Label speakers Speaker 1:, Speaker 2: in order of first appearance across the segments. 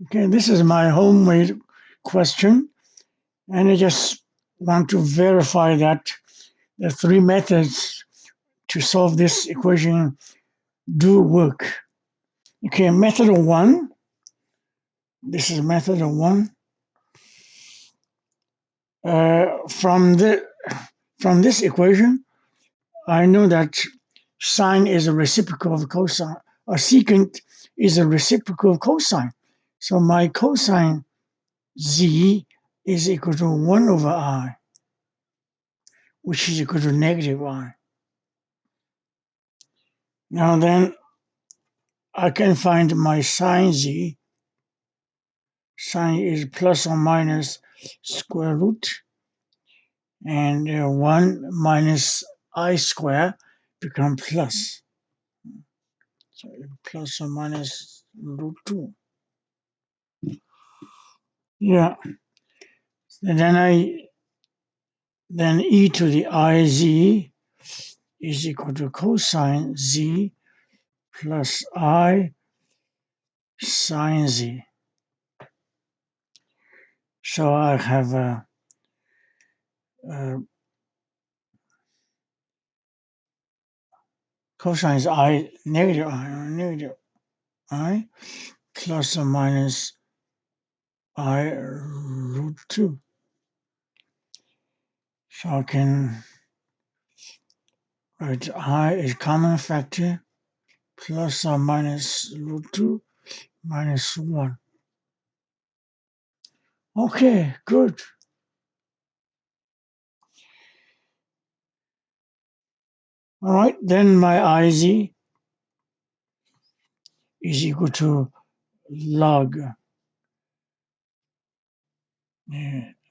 Speaker 1: Okay, this is my homemade question, and I just want to verify that the three methods to solve this equation do work. Okay, method one. This is method one. From this equation, I know that sine is a reciprocal of cosine, or secant is a reciprocal of cosine. So my cosine z is equal to 1 over I, which is equal to negative I. Now then, I can find my sine z. Sine is plus or minus square root, and 1 minus I square become plus. So plus or minus root 2. Yeah. And then e to the iz is equal to cosine z plus I sine z. So I have a cosine is I negative I plus or minus I root 2. So I can write I is common factor plus or minus root 2 minus 1. Okay, good. All right, then my iz is equal to log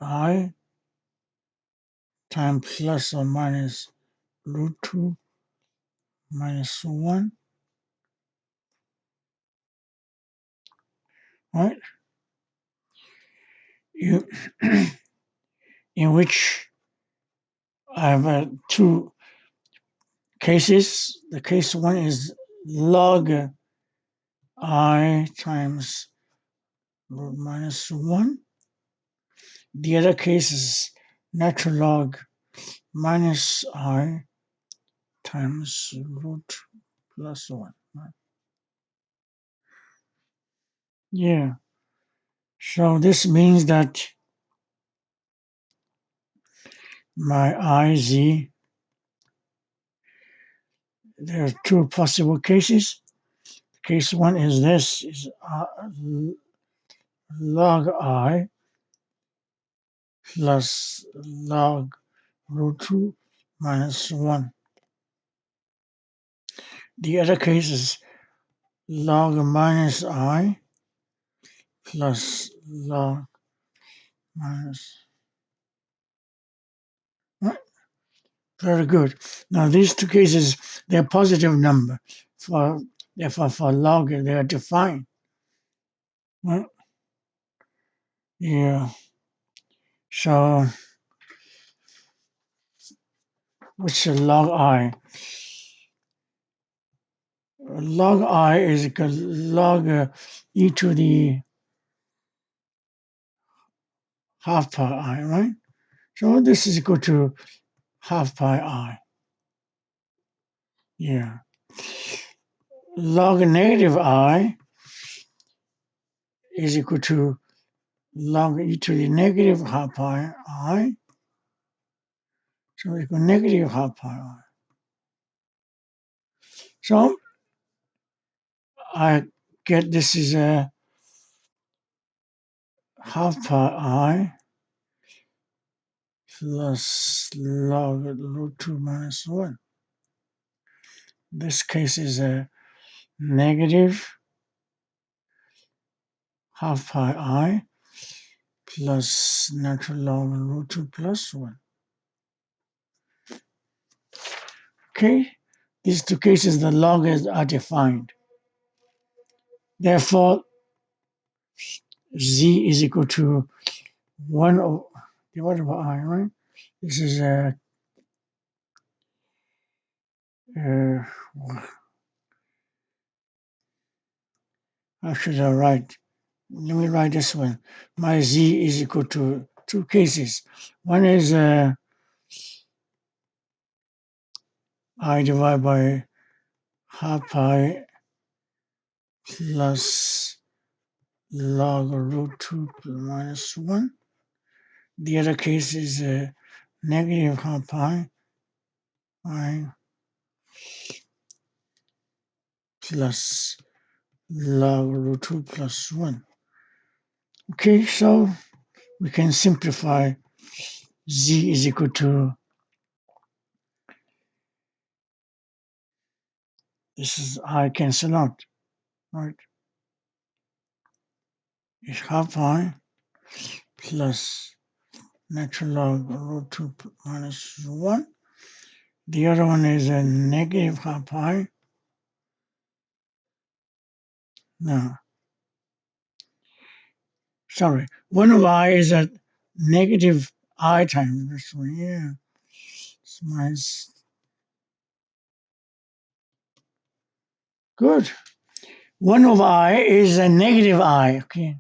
Speaker 1: I times plus or minus root 2 minus 1, right? You, in which I have two cases. The case one is log I times root minus 1. The other case is natural log minus I times root plus 1. Right? Yeah. So this means that my iz, there are two possible cases. Case one is this, is log I plus log root 2 minus 1. The other case is log minus I plus log minus. Right? Very good. Now these two cases, they're positive number. Therefore, for log, they are defined. Right? Yeah. So, what's a log I? Log I is equal to log e to the half pi I, right? So this is equal to half pi I. Yeah. Log negative I is equal to log e to the negative half pi I. So equal negative half pi I. So I get this is a half pi I plus log root 2 minus 1. This case is a negative half pi I plus natural log root 2 plus 1. Okay, these two cases, the logs are defined. Therefore, z is equal to 1 divided by I, right? This is how should I write let me write this one. My z is equal to two cases. One is I divided by half pi plus log root 2 minus 1. The other case is negative half pi I plus log root 2 plus 1. Okay, so we can simplify z is equal to, this is I cancel out, right? It's half pi plus natural log root 2 minus 1. The other one is a negative half pi. No, sorry. 1 over I is a negative I times this one. Yeah, it's minus. Good. 1 over I is a negative I. Okay.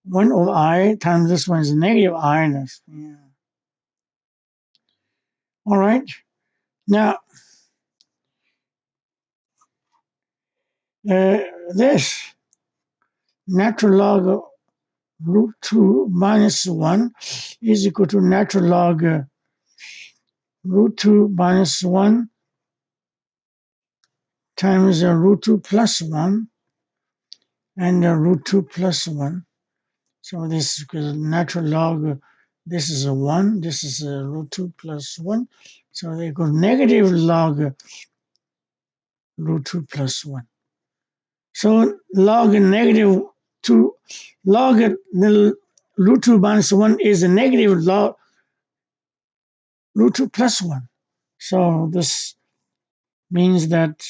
Speaker 1: 1 over I times this one is a negative I. And this. Yeah. All right. Now, this natural log of root 2 minus 1 is equal to natural log root 2 minus 1 times root 2 plus 1 and root 2 plus 1. So this is natural log, this is a 1, this is root 2 plus 1. So they go negative log root 2 plus 1. So log negative 2, log the root 2 minus 1 is a negative log root 2 plus 1. So this means that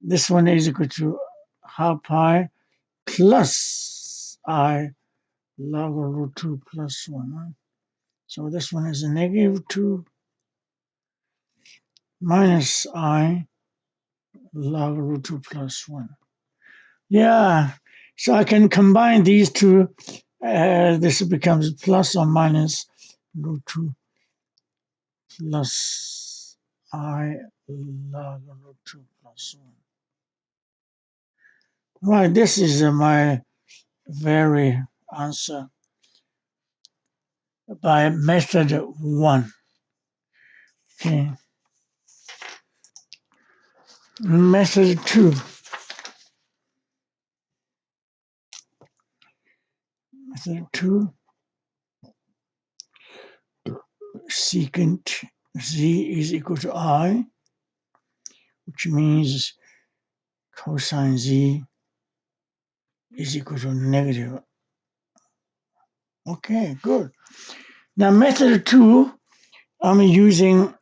Speaker 1: this one is equal to half pi plus I log root 2 plus 1. Right? So this one is a negative 2 minus I log root 2 plus 1. Yeah, so I can combine these two. This becomes plus or minus root 2 plus I log root 2 plus 1. Right, this is my very answer by method 1. Okay, method 2. Method 2, secant z is equal to I, which means cosine z is equal to negative. Okay, good. Now method 2, I'm using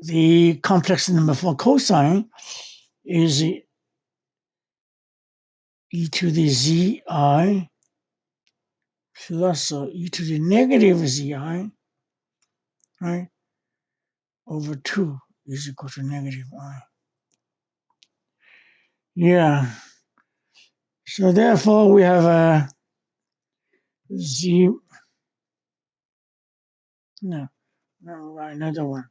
Speaker 1: the complex number for cosine is e to the zi plus e to the negative zi, right, over 2 is equal to negative I. Yeah, so therefore we have a z, no, right, another one.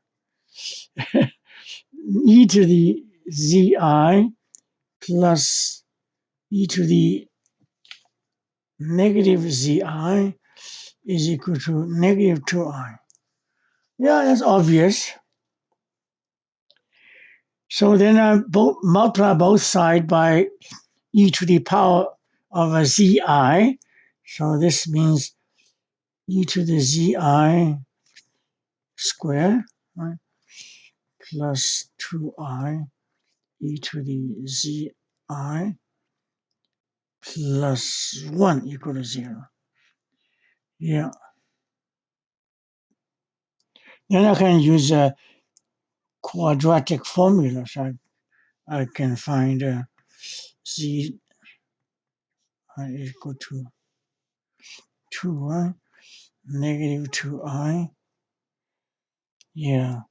Speaker 1: E to the zi plus e to the negative zi is equal to negative 2I. Yeah, that's obvious. So then I multiply both sides by e to the power of a zi. So this means e to the zi squared, right, plus 2I e to the zi plus 1 equal to 0. Yeah. Then I can use a quadratic formula. So I can find z equal to 2I, negative 2I, yeah,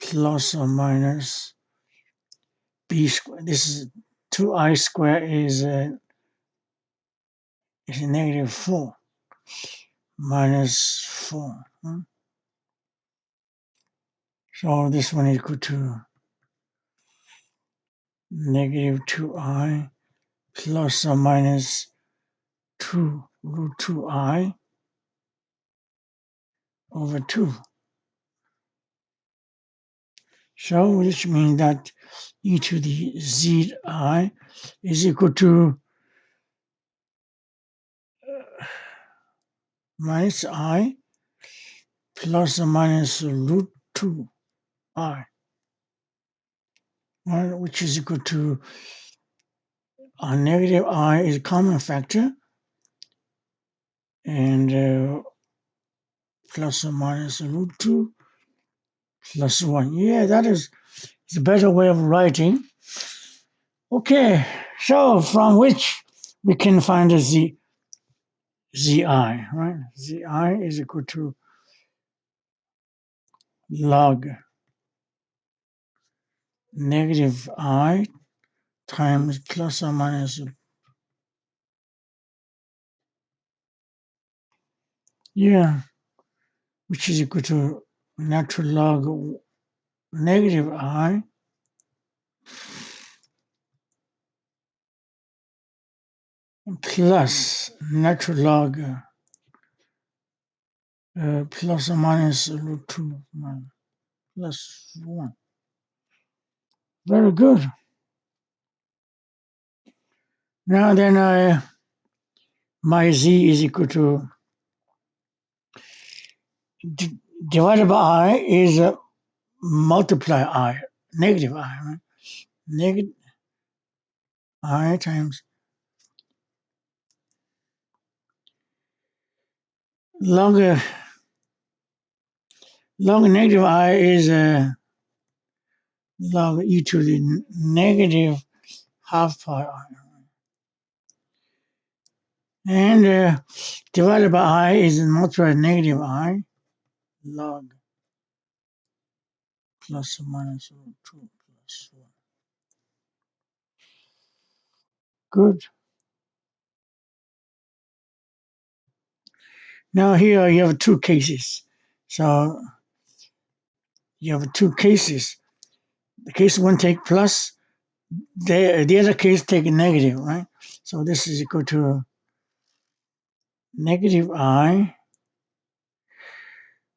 Speaker 1: plus or minus b squared. This is 2I squared is negative 4 minus 4. So this one is equal to negative 2I plus or minus 2 root 2I over 2. So which means that e to the zi is equal to minus I plus or minus root 2I, right, which is equal to negative I is a common factor, and plus or minus root 2 plus 1. Yeah, that is a better way of writing. Okay, so from which we can find the zi, right? Zi is equal to log negative I times plus or minus, yeah, which is equal to natural log negative I plus natural log plus or minus root 2 plus 1. Very good. Now then, my z is equal to divided by I is multiply I, negative I, right? Negative I times log negative I is log e to the negative half pi I. And divided by I is multiplied negative I log plus or minus root 2 plus 1. Good. Now here you have two cases. So you have two cases. The case one take plus, the other case take negative, right? So this is equal to negative I.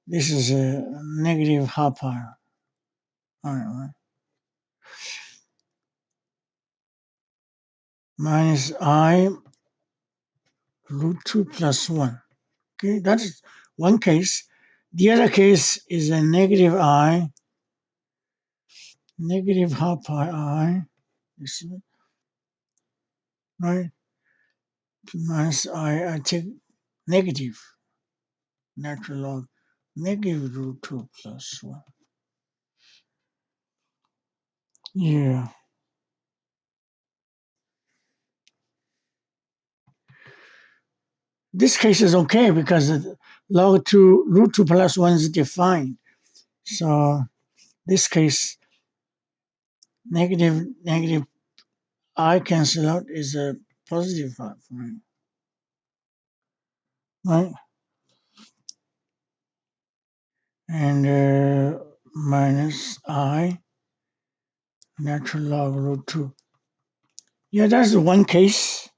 Speaker 1: This is a negative half pi. All right. Minus I root 2 plus 1. Okay, that is one case. The other case is a negative I, negative half pi I, this is, right? Minus I take negative natural log negative root 2 plus 1. Yeah. This case is okay because log 2 root 2 plus 1 is defined. So this case, negative I cancel out is a positive part, right? And minus I natural log root 2. Yeah, that's the one case.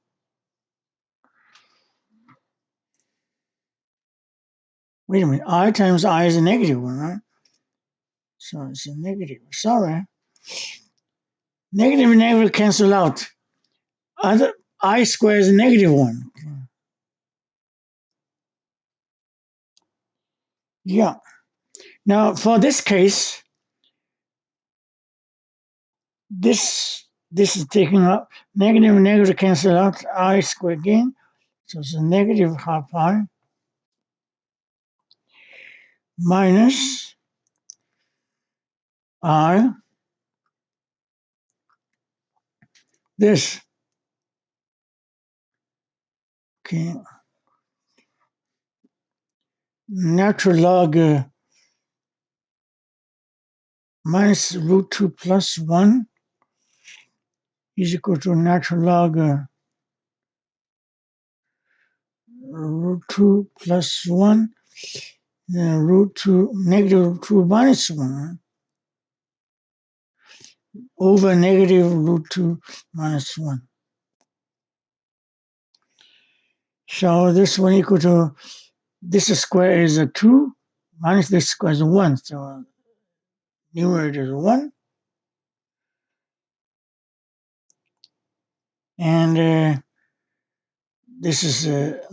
Speaker 1: Wait a minute, I times I is a negative one, right? So it's a negative. Sorry. Negative and negative cancel out. Other I squared is a negative one. Yeah. Now for this case, this is taking up negative and negative cancel out. I squared again. So it's a negative half pi minus I this. Okay. Natural log minus root 2 plus 1 is equal to natural log root 2 plus 1, root 2, negative root 2 minus 1, over negative root 2 minus 1. So this one equal to, this square is a 2, minus this square is 1. So numerator is 1. And this is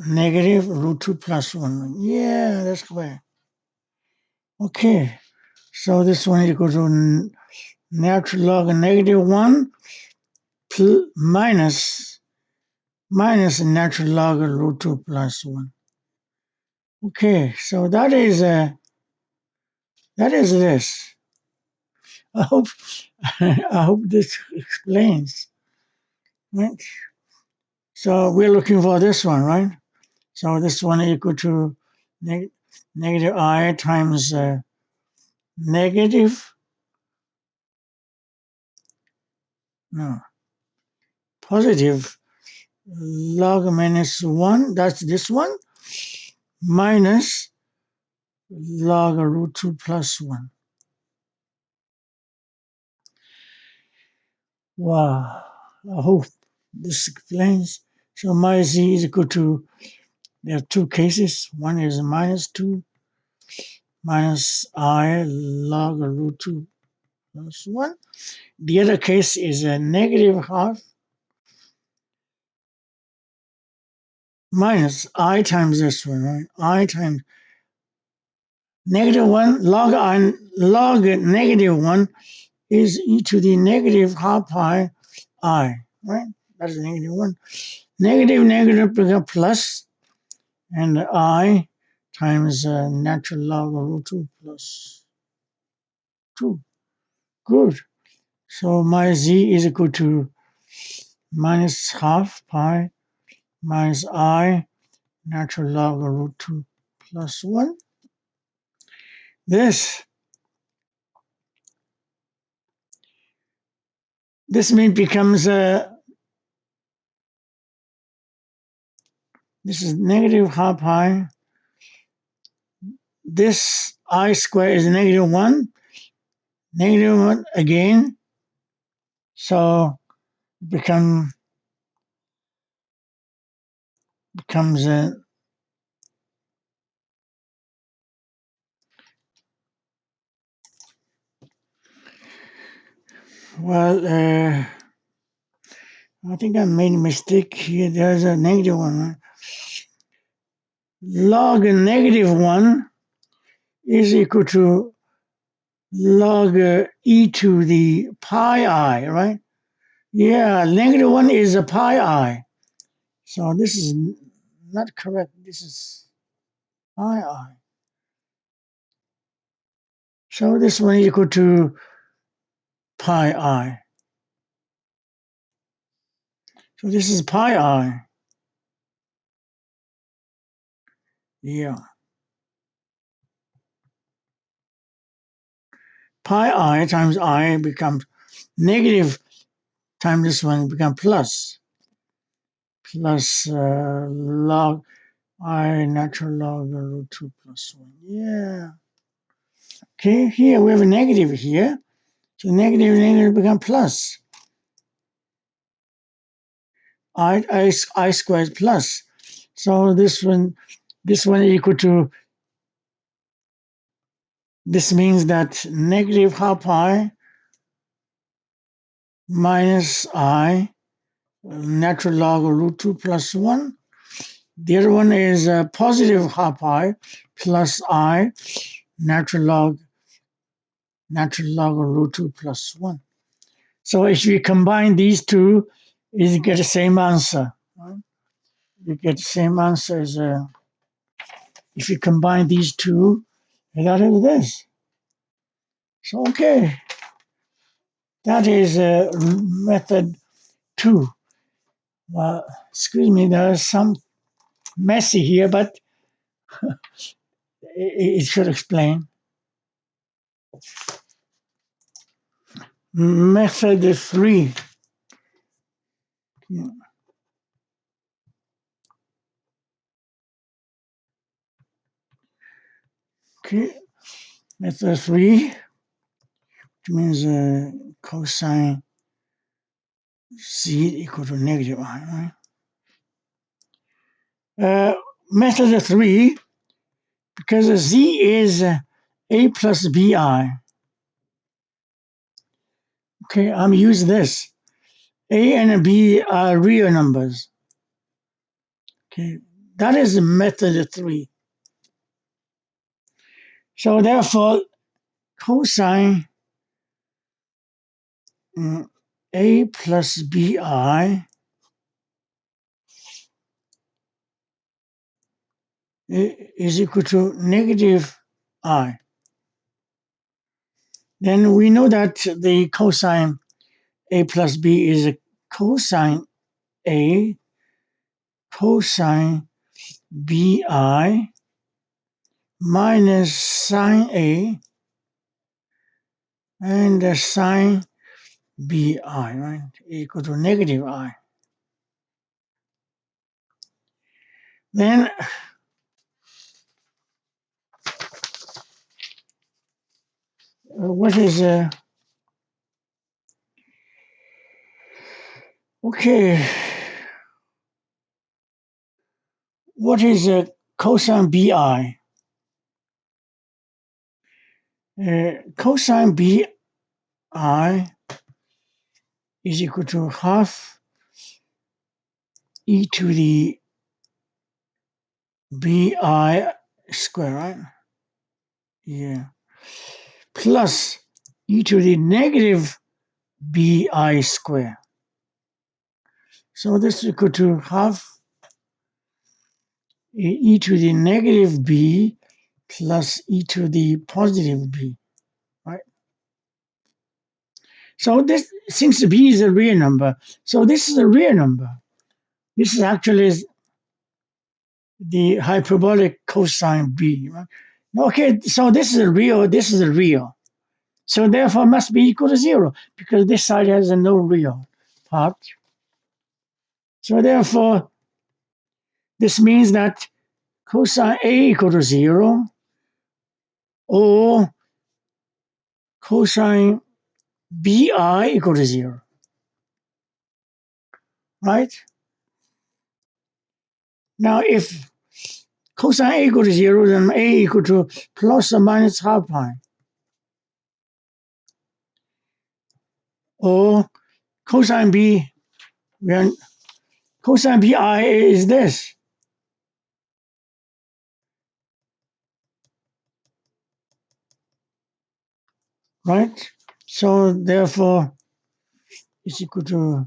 Speaker 1: negative root 2 plus 1. Yeah, that's clear. Okay, so this one equal to natural log of negative 1 minus natural log of root 2 plus 1. Okay, so that is this. I hope I hope this explains. Right? So we're looking for this one, right? So this one equal to negative I times negative, no, positive log minus 1, that's this one, minus log of root 2 plus 1. Wow, I hope this explains. So my z is equal to, there are two cases. One is minus 2 minus I log of root 2 plus 1. The other case is a negative half minus I times this one, right? I times negative 1, log negative 1 is e to the negative half pi I, right? That's negative 1. Negative become plus, and I times natural log of root 2 plus 2. Good. So my z is equal to minus half pi minus I natural log of root 2 plus 1. This mean becomes this is negative half pi. This I square is negative 1, negative 1 again. So it becomes well, I think I made a mistake here. There's a negative 1. Right? Log negative 1 is equal to log e to the pi I, right? Yeah, negative 1 is a pi I. So this is not correct. This is pi I. So this one is equal to pi I. So this is pi I. Yeah. Pi I times I becomes negative times this one becomes plus. Plus log I natural log root 2 plus 1. Yeah. Okay, here we have a negative here. So negative become plus. I squared plus. So this one is equal to, this means that negative half pi minus I natural log of root 2 plus 1. The other one is positive half pi plus I natural log of root 2 plus 1. So if you combine these two, you get the same answer. Right? You get the same answer as if you combine these two, that is this. So okay, that is method 2. Well, excuse me, there's some messy here, but it should explain. Method 3. Yeah. Okay, method 3, which means cosine z equal to negative I, right? Method 3, because z is a plus bi. Okay, I'm using this. A and b are real numbers. Okay, that is method 3. So therefore, cosine a plus bi is equal to negative I. Then we know that the cosine a plus b is a cosine a cosine bi minus sine a and sine bi, right, equal to negative I. Then what is okay? What is cosine bi? Cosine bi is equal to half e to the bi square, right? Yeah. Plus e to the negative bi square. So this is equal to half e to the negative b plus e to the positive b, right? So this, since b is a real number, so this is a real number. This is actually the hyperbolic cosine b, right? Okay, so this is a real, this is a real. So therefore must be equal to 0 because this side has a no real part. So therefore, this means that cosine A equal to 0 or cosine BI equal to 0, right? Now, if cosine A equal to 0, then A equal to plus or minus half pi. Or cosine B, cosine BI is this. Right? So therefore, it's equal to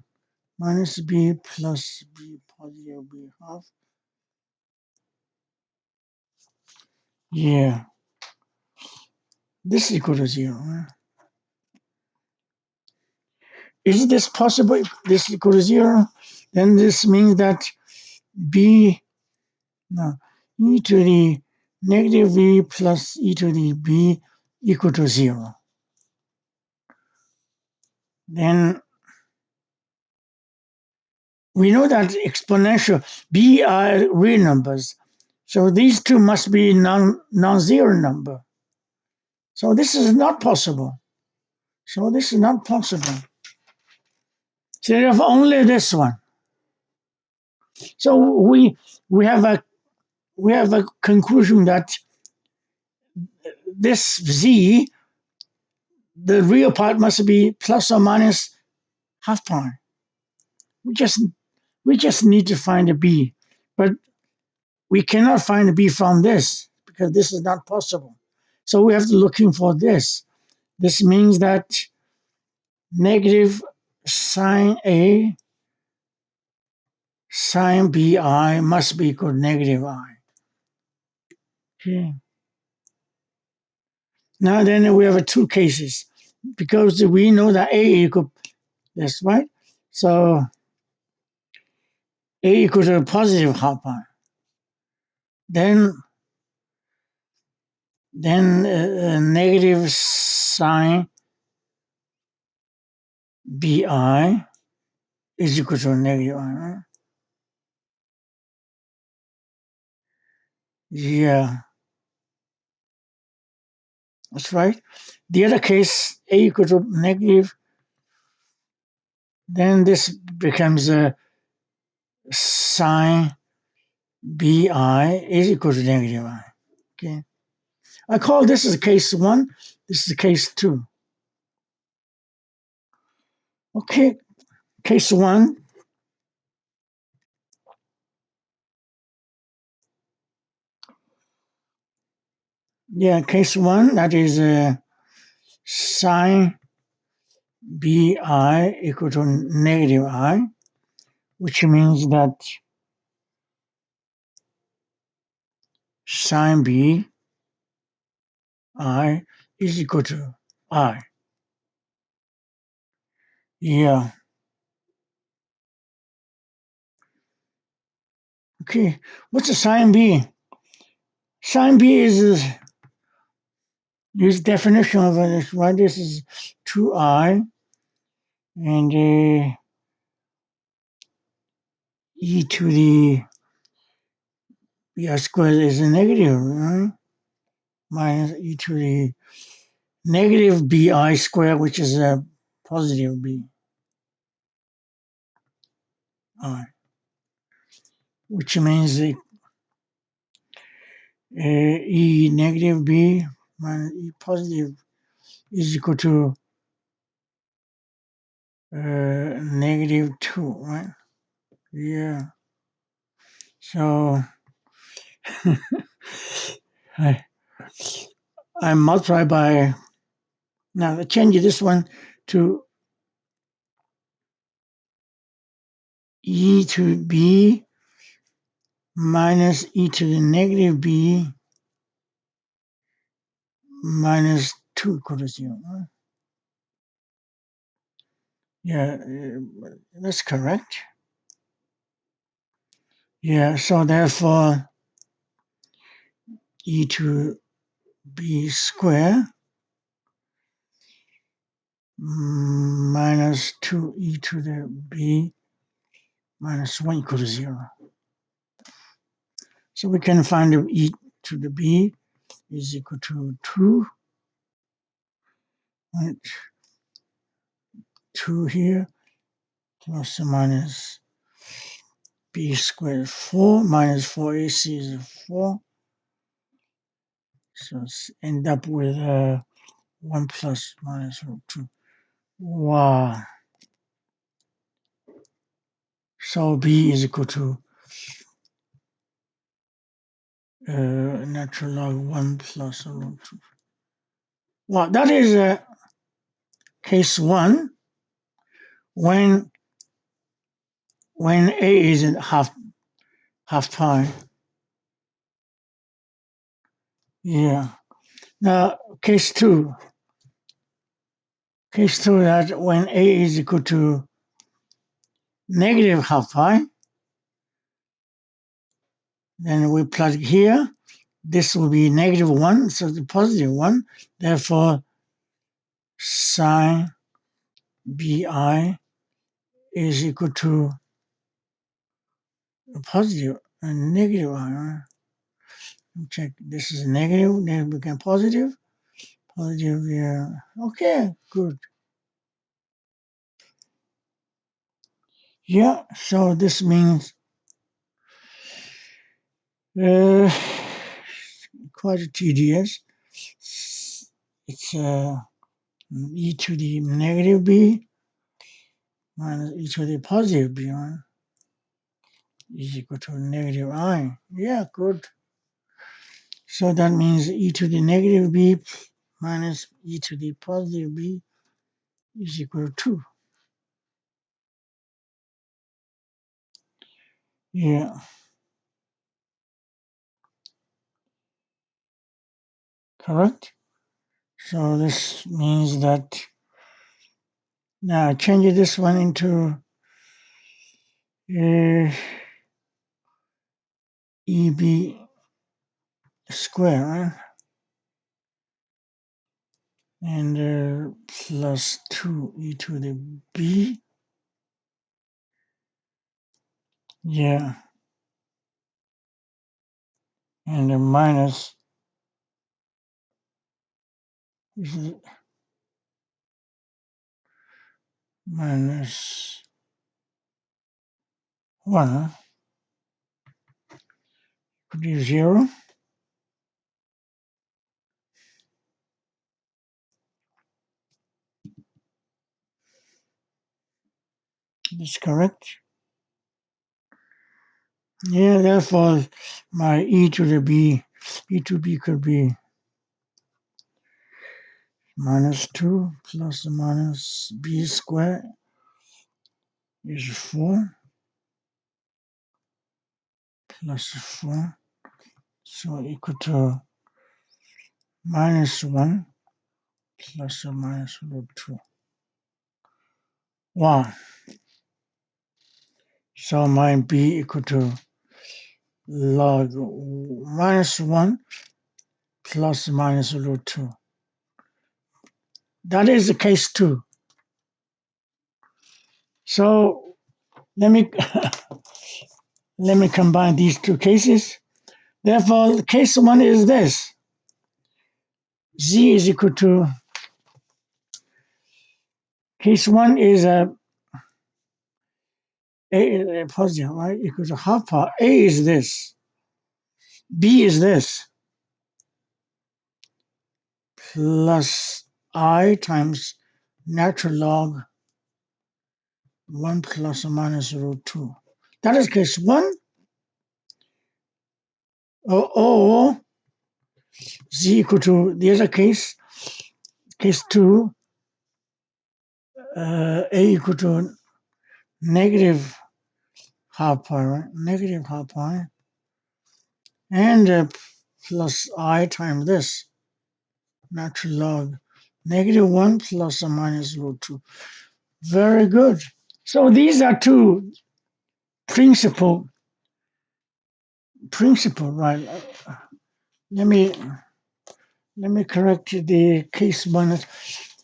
Speaker 1: minus b plus b positive b half. Yeah. This is equal to 0. Right? Is this possible? If this is equal to 0, then this means that b, no, e to the negative b plus e to the b equal to 0. Then we know that exponential b are real numbers. So these two must be non-zero number. So this is not possible. So this is not possible. So you have only this one. So we have a conclusion that this z, the real part must be plus or minus half pi. We just need to find a b, but we cannot find a b from this because this is not possible. So we have to looking for this. This means that negative sine A sine BI must be equal to negative I. Okay. Now then we have two cases because we know that A equal this, right? So A equal to a positive half pi. Then negative sine BI is equal to negative I, right? Yeah, that's right. The other case, a equal to negative, then this becomes a sine bi is equal to negative I. Okay. I call this as case 1. This is case 2. Okay, case 1. Yeah, case 1, that is sine bi equal to negative I, which means that sine bi is equal to I. Yeah. Okay. What's a sine B? Sine B is this definition of it, right? This is 2I and e to the squared is a negative, right? Minus e to the negative bi squared, which is a positive bi, which means e negative b minus e positive is equal to negative 2, right? Yeah. So I, I multiply by, now I change this one to e to b minus e to the negative b minus 2 equal to 0. Right? Yeah, that's correct. Yeah, so therefore e to b squared minus 2e to the b minus 1 equal to 0. So we can find e to the b is equal to 2, right? 2 here, plus or minus b squared 4, minus 4ac is 4. So end up with 1 plus minus root 2. Wow. So b is equal to natural log 1 plus root 2. Well, that is case 1 when a is in half pi. Yeah. Now case 2. Case 2 that when a is equal to negative half pi, then we plug here. This will be negative 1, so the positive 1. Therefore, sine bi is equal to a positive and negative I. Right? Check. This is negative, then become positive. Positive, yeah. Okay, good. Yeah, so this means uh, quite tedious. It's e to the negative b minus e to the positive b, right? Is equal to negative I. Yeah, good. So that means e to the negative b minus e to the positive b is equal to 2. Yeah, correct. So this means that now I change this one into EB square, right? And plus 2 e to the b Yeah. And the minus is minus 1, huh? Could be 0. That's correct. Yeah, therefore my e to the b could be minus 2 plus or minus b squared is 4 plus 4. So equal to minus 1 plus or minus root 2. Wow. So my b equal to log minus 1 plus or minus root 2. That is the case 2. So let me let me combine these two cases. Therefore, case 1 is this. Z is equal to, case 1 is a positive, right? Equal to half power. A is this. B is this. Plus I times natural log 1 plus or minus root 2. That is case 1. Or Z equal to the other case 2, A equal to negative half pi, right? Negative half pi. And plus I times this, natural log negative 1 plus or minus root 2. Very good. So these are two principle, right? Let me correct the case 1.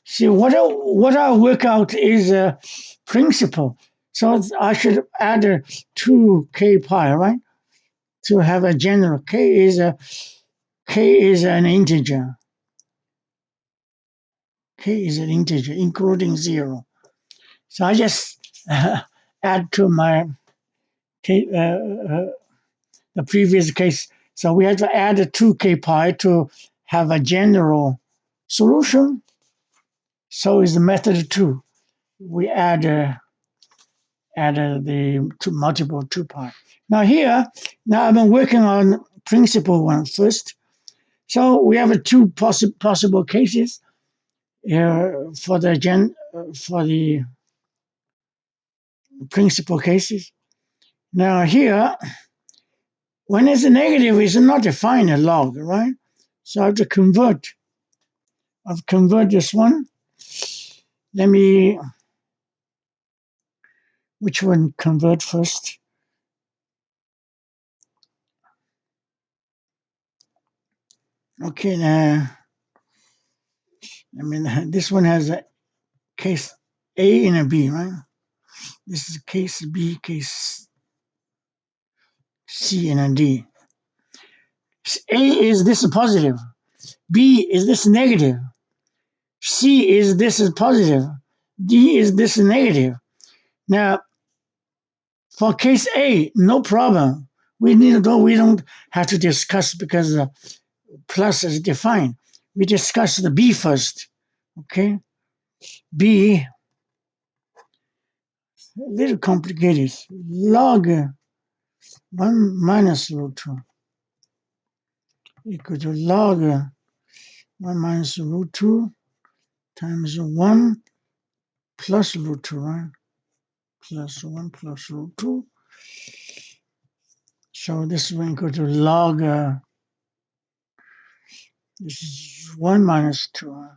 Speaker 1: See, what I work out is a principle. So I should add a 2k pi, right? To have a general. K is an integer. K is an integer, including 0. So I just add to my the previous case. So we have to add a 2k pi to have a general solution. So is the method 2. We add the multiple 2 pi. Now here, I've been working on principle 1 first. So we have two possible cases for the principal cases. Now here, when it's a negative, it's not defined a log, right? So I have to convert. I've converted this one. Let me, which one convert first? Okay, now, this one has a case A and a B, right? This is case B, case C, and a D. A is this positive. B is this negative. C is this is positive. D is this negative. Now, for case A, no problem. We don't have to discuss because the plus is defined. We discuss the B first. Okay, B, a little complicated. Log 1 minus root 2 equal to log 1 minus root 2 times 1 plus root 2, right? Plus 1 plus root 2. So this is equal to log, this is 1 minus 2.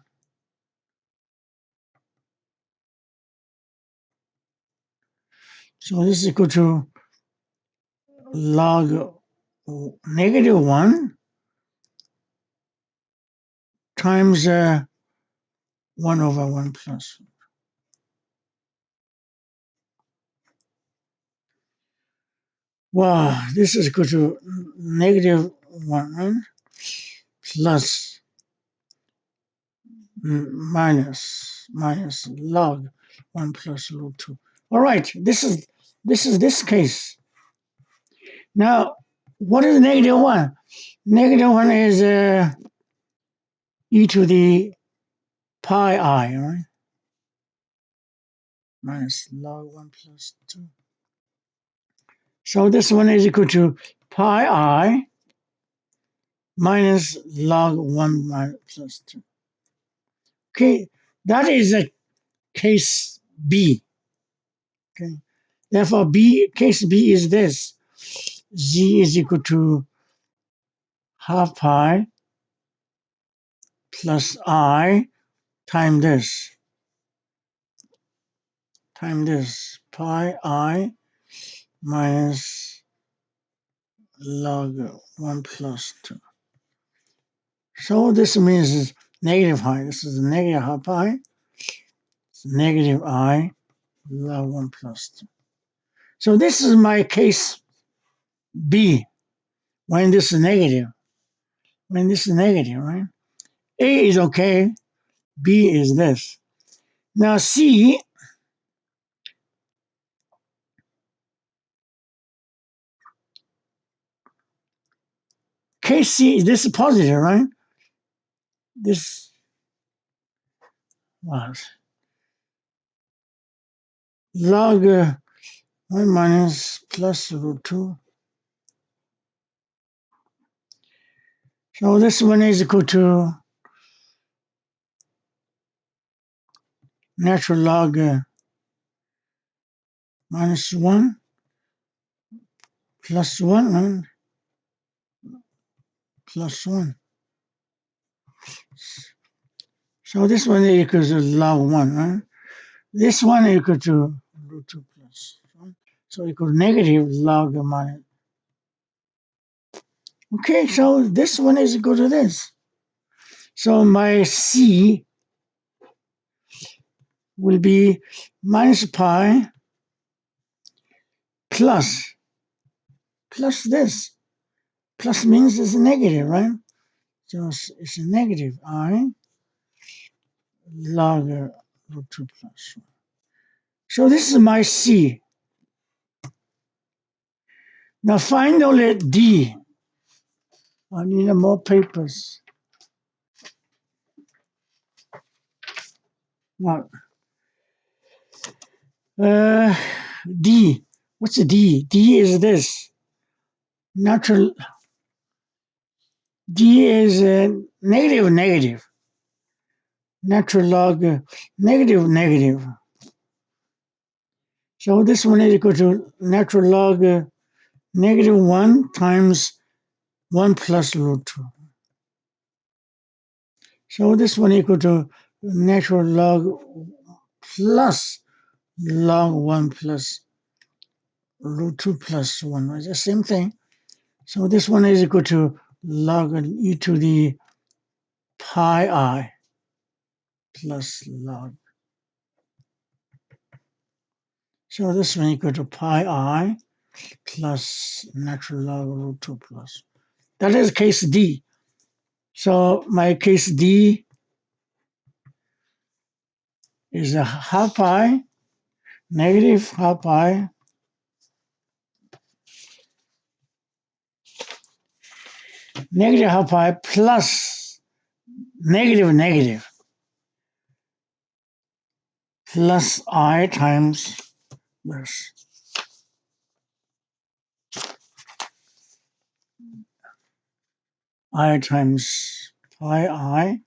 Speaker 1: So this is equal to log negative 1 times 1 over 1 plus. Well, this is equal to negative 1 plus minus log 1 plus root 2. All right, this case. Now, what is negative 1? Negative 1 is e to the pi I, right? Minus log 1 plus 2. So this one is equal to pi I minus log 1 plus 2. Okay, that is a case B. Okay, therefore case B is this. Z is equal to half pi plus I times this pi I minus log 1 plus 2. So this means is negative pi. This is negative half pi. It's negative I log 1 plus 2. So this is my case B when this is negative. When this is negative, right? A is okay. B is this. Now C, case C, this is positive, right? This was log 1 minus plus root 2. So this one is equal to natural log minus 1 plus 1 and plus 1. So this one is equal to log 1, right? This one is equal to root 2 plus 1. So equal to negative log minus. Okay, so this one is equal to this. So my C will be minus pi plus this. Plus means it's negative, right? So it's a negative I log root 2 plus 1. So this is my C. Now finally D. I need more papers. What? D. What's the D? D is this. Natural. D is negative. Natural log negative. So this one is equal to natural log negative 1 times 1 plus root 2. So this one equal to natural log plus log 1 plus root 2 plus 1. It's the same thing. So this one is equal to log e to the pi I plus log. So this one equal to pi I plus natural log root 2 plus. That is case D. So my case D is a half pi, negative half pi, negative half pi plus negative plus I times this. I times pi I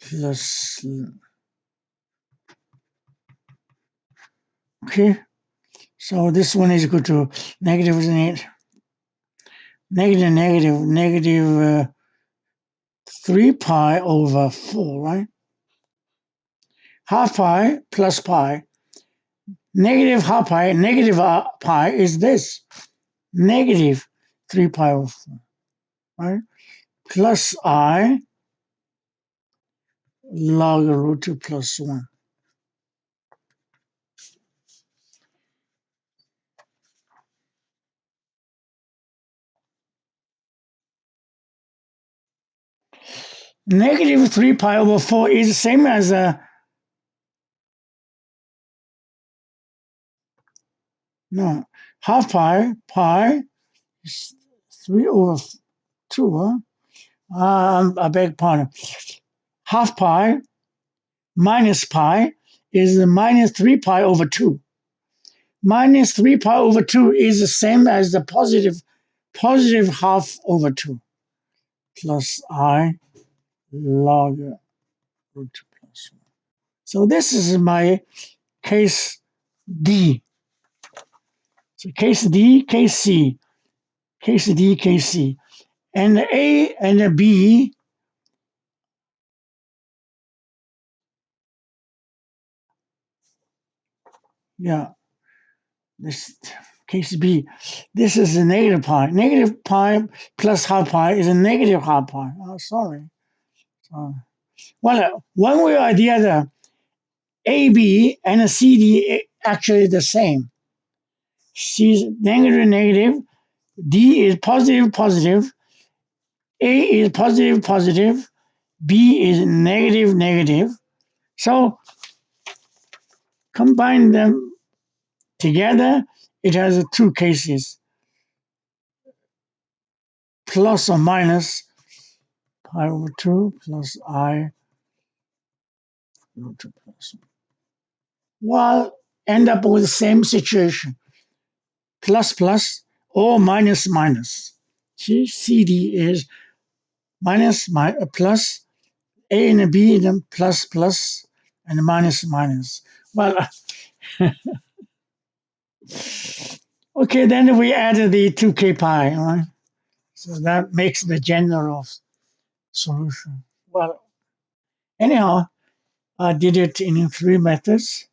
Speaker 1: plus, okay, so this one is equal to negative, isn't it? Negative 3 pi over 4, right? Half pi plus pi. Negative half pi, negative pi is this. Negative 3 pi over 4, right? Plus I log root 2 plus 1. Negative 3 pi over 4 is the same as no, half pi is 3 over 2. I beg pardon. Half pi minus pi is minus 3 pi over 2. Minus 3 pi over 2 is the same as the positive half over 2 plus I log root 2 plus 1. So this is my case D. So case D, case C, case D, case C. And the A and the B, yeah, this case B, this is a negative pi. Negative pi plus half pi is a negative half pi. Oh, sorry. Well, one way or the other, AB and CD actually the same. C is negative, negative. D is positive, positive. A is positive, positive. B is negative, negative. So combine them together, it has two cases, plus or minus pi over 2 plus I root 2 plus 1. Well, end up with the same situation, plus plus or minus minus. See, CD is minus plus, A and B then plus plus and minus minus. Well, okay, then we added the 2k pi, right? So that makes the general solution. Well, anyhow, I did it in three methods,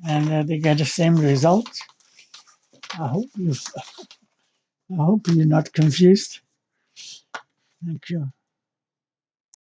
Speaker 1: and they get the same result. I hope you, I hope you're not confused. Thank you.